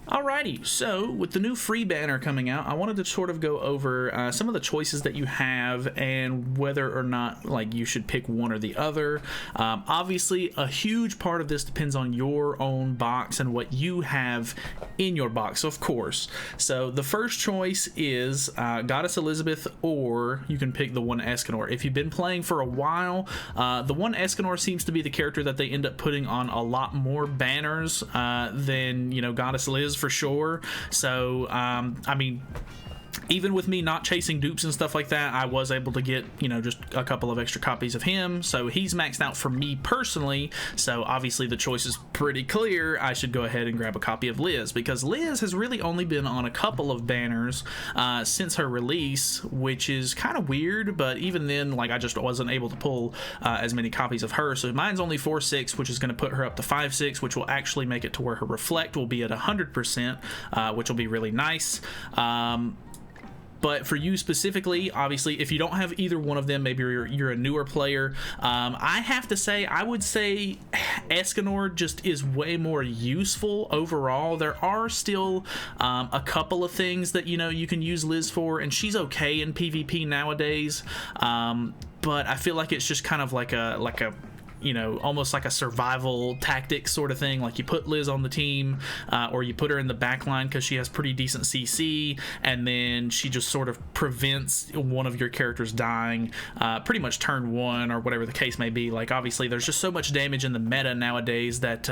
Alrighty, so with the new free banner coming out, I wanted to sort of go over some of the choices that you have and whether or not like you should pick one or the other. Obviously, a huge part of this depends on your own box and what you have in your box, of course. So the first choice is Goddess Elizabeth, or you can pick the one Escanor. If you've been playing for a while, the one Escanor seems to be the character that they end up putting on a lot more banners than, you know, Goddess Liz for sure. So I mean, even with me not chasing dupes and stuff like that, I was able to get, you know, just a couple of extra copies of him. So he's maxed out for me personally. So obviously the choice is pretty clear. I should go ahead and grab a copy of Liz, because Liz has really only been on a couple of banners since her release, which is kind of weird. But even then, like, I just wasn't able to pull as many copies of her. So mine's only 4/6, which is going to put her up to 5/6, which will actually make it to where her reflect will be at 100%, which will be really nice. But for you specifically, obviously, if you don't have either one of them, maybe you're a newer player, I have to say, I would say Escanor just is way more useful overall. There are still a couple of things that, you know, you can use Liz for, and she's okay in PvP nowadays. But I feel like it's just kind of like a you know, almost like a survival tactic sort of thing. Like, you put Liz on the team, or you put her in the back line because she has pretty decent CC, and then she just sort of prevents one of your characters dying pretty much turn one, or whatever the case may be. Like, obviously there's just so much damage in the meta nowadays that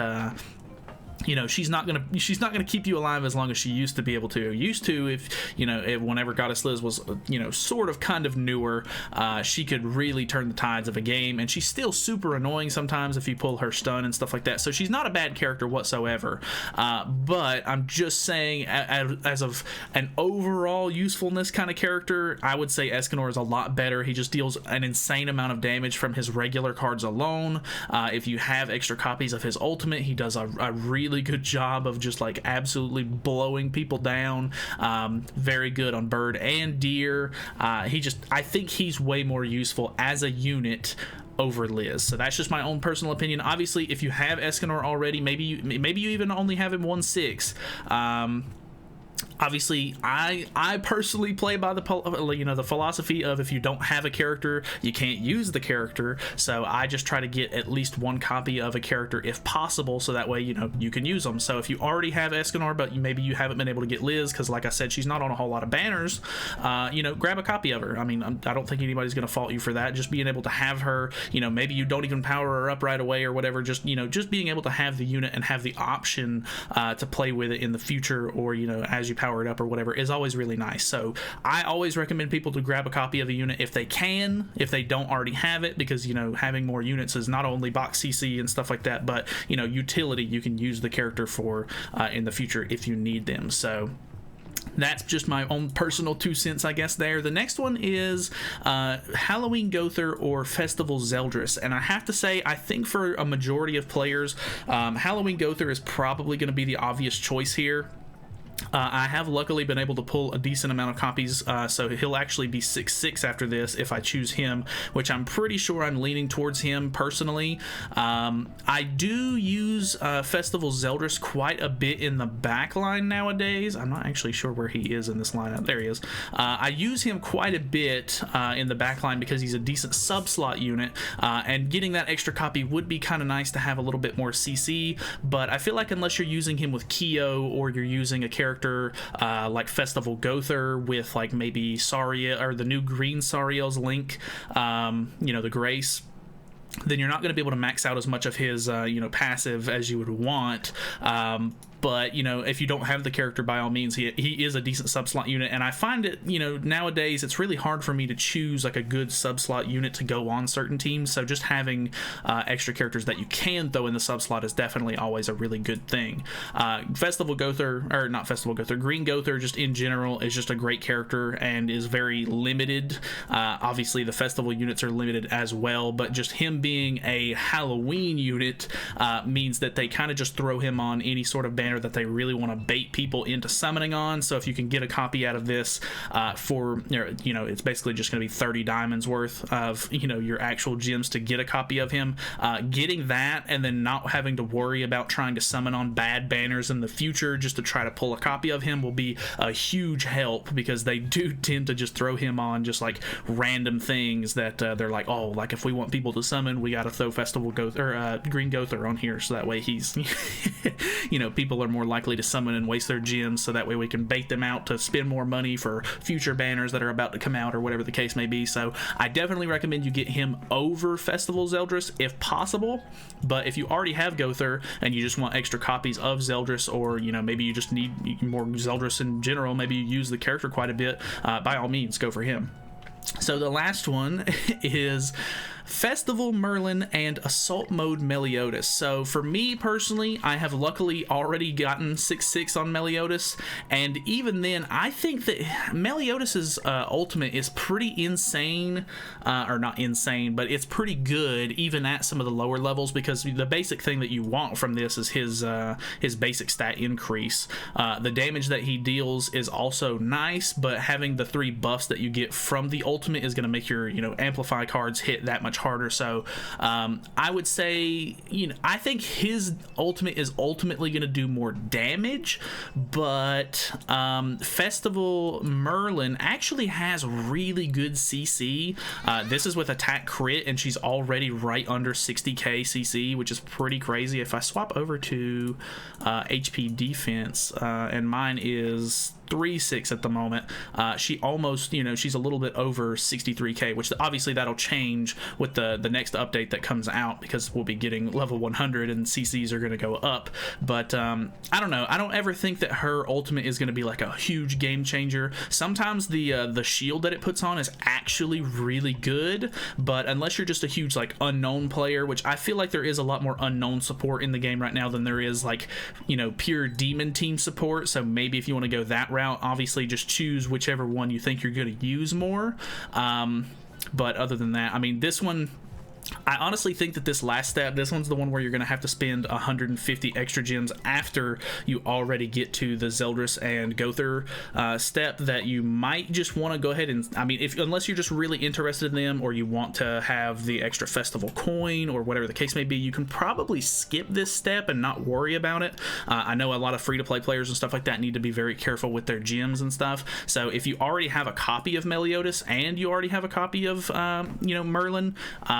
you know, she's not gonna keep you alive as long as she used to be able to. If you know, whenever Goddess Liz was, you know, sort of kind of newer, she could really turn the tides of a game, and she's still super annoying sometimes if you pull her stun and stuff like that. So she's not a bad character whatsoever. But I'm just saying, as of an overall usefulness kind of character, I would say Escanor is a lot better. He just deals an insane amount of damage from his regular cards alone. If you have extra copies of his ultimate, he does a really good job of just like absolutely blowing people down. Very good on bird and deer. I think he's way more useful as a unit over Liz. So that's just my own personal opinion. Obviously, if you have Escanor already, maybe you even only have him 1/6. Obviously, I personally play by the philosophy of, if you don't have a character, you can't use the character. So I just try to get at least one copy of a character if possible, so that way, you know, you can use them. So if you already have Escanor, but maybe you haven't been able to get Liz because, like I said, she's not on a whole lot of banners, you know, grab a copy of her. I mean, I don't think anybody's going to fault you for that. Just being able to have her, you know, maybe you don't even power her up right away or whatever. Just, you know, just being able to have the unit and have the option to play with it in the future, or, you know, as you power it up or whatever, is always really nice. So I always recommend people to grab a copy of a unit if they can, if they don't already have it, because, you know, having more units is not only box CC and stuff like that, but, you know, utility you can use the character for in the future if you need them. So that's just my own personal 2 cents, I guess, there. The next one is Halloween Gother or Festival Zeldris. And I have to say, I think for a majority of players, Halloween Gother is probably going to be the obvious choice here. I have luckily been able to pull a decent amount of copies, so he'll actually be 6/6 after this if I choose him, which I'm pretty sure I'm leaning towards him personally. I do use Festival Zeldris quite a bit in the back line nowadays. I'm not actually sure where he is in this lineup. There he is. I use him quite a bit in the back line because he's a decent sub-slot unit, and getting that extra copy would be kind of nice to have a little bit more CC, but I feel like unless you're using him with Keo, or you're using a character like Festival Gother with like maybe Sariel, or the new green Sariel's link, you know, the Grace, then you're not going to be able to max out as much of his you know, passive as you would want. But, you know, if you don't have the character, by all means, he is a decent sub-slot unit. And I find it, you know, nowadays it's really hard for me to choose like a good sub-slot unit to go on certain teams. So just having extra characters that you can throw in the sub-slot is definitely always a really good thing. Festival Gother, or not Festival Gother, Green Gother just in general is just a great character and is very limited. Obviously the festival units are limited as well, but just him being a Halloween unit means that they kind of just throw him on any sort of banner banner that they really want to bait people into summoning on. So if you can get a copy out of this for, you know, it's basically just going to be 30 diamonds worth of, you know, your actual gems to get a copy of him. Getting that and then not having to worry about trying to summon on bad banners in the future just to try to pull a copy of him will be a huge help, because they do tend to just throw him on just like random things that they're like, oh, like if we want people to summon, we got to throw Festival Gother or Green Gother on here, so that way he's you know, people are more likely to summon and waste their gems, so that way we can bait them out to spend more money for future banners that are about to come out or whatever the case may be. So I definitely recommend you get him over Festival Zeldris if possible. But if you already have Gother and you just want extra copies of Zeldris, or you know, maybe you just need more Zeldris in general, maybe you use the character quite a bit, by all means go for him. So the last one is Festival Merlin and Assault Mode Meliodas. So for me personally, I have luckily already gotten 6/6 on Meliodas, and even then I think that Meliodas's ultimate is pretty insane, or not insane, but it's pretty good even at some of the lower levels, because the basic thing that you want from this is his basic stat increase. The damage that he deals is also nice, but having the 3 buffs that you get from the ultimate is going to make your, you know, amplify cards hit that much harder. So I would say, you know, I think his ultimate is ultimately going to do more damage, but Festival Merlin actually has really good CC. This is with attack crit, and she's already right under 60k CC, which is pretty crazy. If I swap over to HP defense, and mine is 3/6 at the moment, she almost, you know, she's a little bit over 63k, which obviously that'll change with the next update that comes out, because we'll be getting level 100 and CCs are going to go up. But I don't know, I don't ever think that her ultimate is going to be like a huge game changer. Sometimes the shield that it puts on is actually really good, but unless you're just a huge like unknown player, which I feel like there is a lot more unknown support in the game right now than there is like, you know, pure demon team support. So maybe if you want to go that route, obviously just choose whichever one you think you're going to use more. But other than that, I mean, this one, I honestly think that this last step, this one's the one where you're going to have to spend 150 extra gems after you already get to the Zeldris and Gother step, that you might just want to go ahead and, I mean, unless you're just really interested in them, or you want to have the extra festival coin or whatever the case may be, you can probably skip this step and not worry about it. I know a lot of free-to-play players and stuff like that need to be very careful with their gems and stuff. So if you already have a copy of Meliodas and you already have a copy of, you know, Merlin,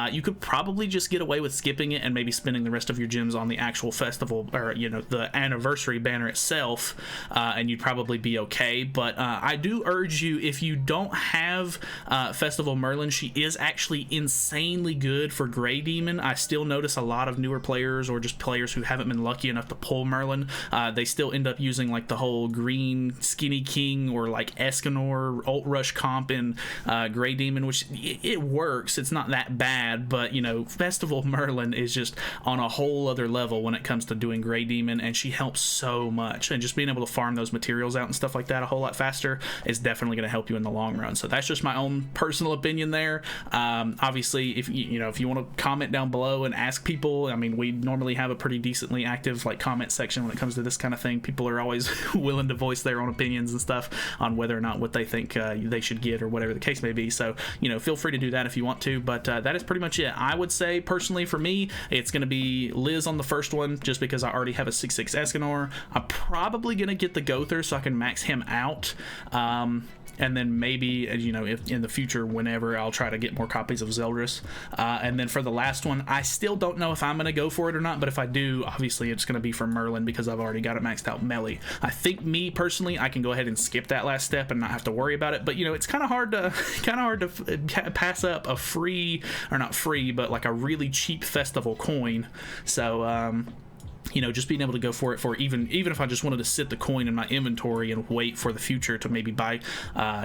you could probably just get away with skipping it and maybe spending the rest of your gems on the actual festival, or you know, the anniversary banner itself, and you'd probably be okay. But I do urge you, if you don't have Festival Merlin, she is actually insanely good for Grey Demon. I still notice a lot of newer players, or just players who haven't been lucky enough to pull Merlin, they still end up using like the whole green Skinny King or like Escanor Ult Rush comp in Grey Demon, which it works. It's not that bad, but you know, Festival Merlin is just on a whole other level when it comes to doing Grey Demon, and she helps so much, and just being able to farm those materials out and stuff like that a whole lot faster is definitely going to help you in the long run. So that's just my own personal opinion there. Obviously, if you know, if you want to comment down below and ask people, I mean, we normally have a pretty decently active like comment section when it comes to this kind of thing. People are always willing to voice their own opinions and stuff on whether or not what they think they should get, or whatever the case may be. So, you know, feel free to do that if you want to, but that is pretty much it. I would say personally for me, it's going to be Liz on the first one, just because I already have a 6/6 Escanor. I'm probably going to get the Gother so I can max him out. And then maybe, you know, if in the future, whenever, I'll try to get more copies of Zeldris. And then for the last one, I still don't know if I'm going to go for it or not, but if I do, obviously it's going to be for Merlin, because I've already got it maxed out Melly. I think, me personally, I can go ahead and skip that last step and not have to worry about it. But you know, it's kind of hard to pass up a free, or not free, but like a really cheap festival coin. So you know, just being able to go for it, for even if I just wanted to sit the coin in my inventory and wait for the future to maybe buy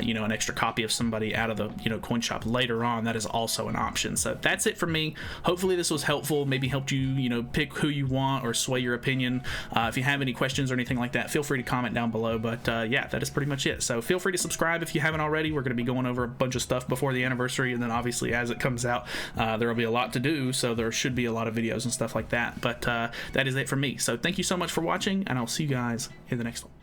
you know, an extra copy of somebody out of the, you know, coin shop later on, that is also an option. So that's it for me. Hopefully this was helpful, maybe helped you, you know, pick who you want or sway your opinion. If you have any questions or anything like that, feel free to comment down below. But yeah, that is pretty much it. So feel free to subscribe if you haven't already. We're going to be going over a bunch of stuff before the anniversary, and then obviously as it comes out, there will be a lot to do, so there should be a lot of videos and stuff like that. But that is it from me. So thank you so much for watching, and I'll see you guys in the next one.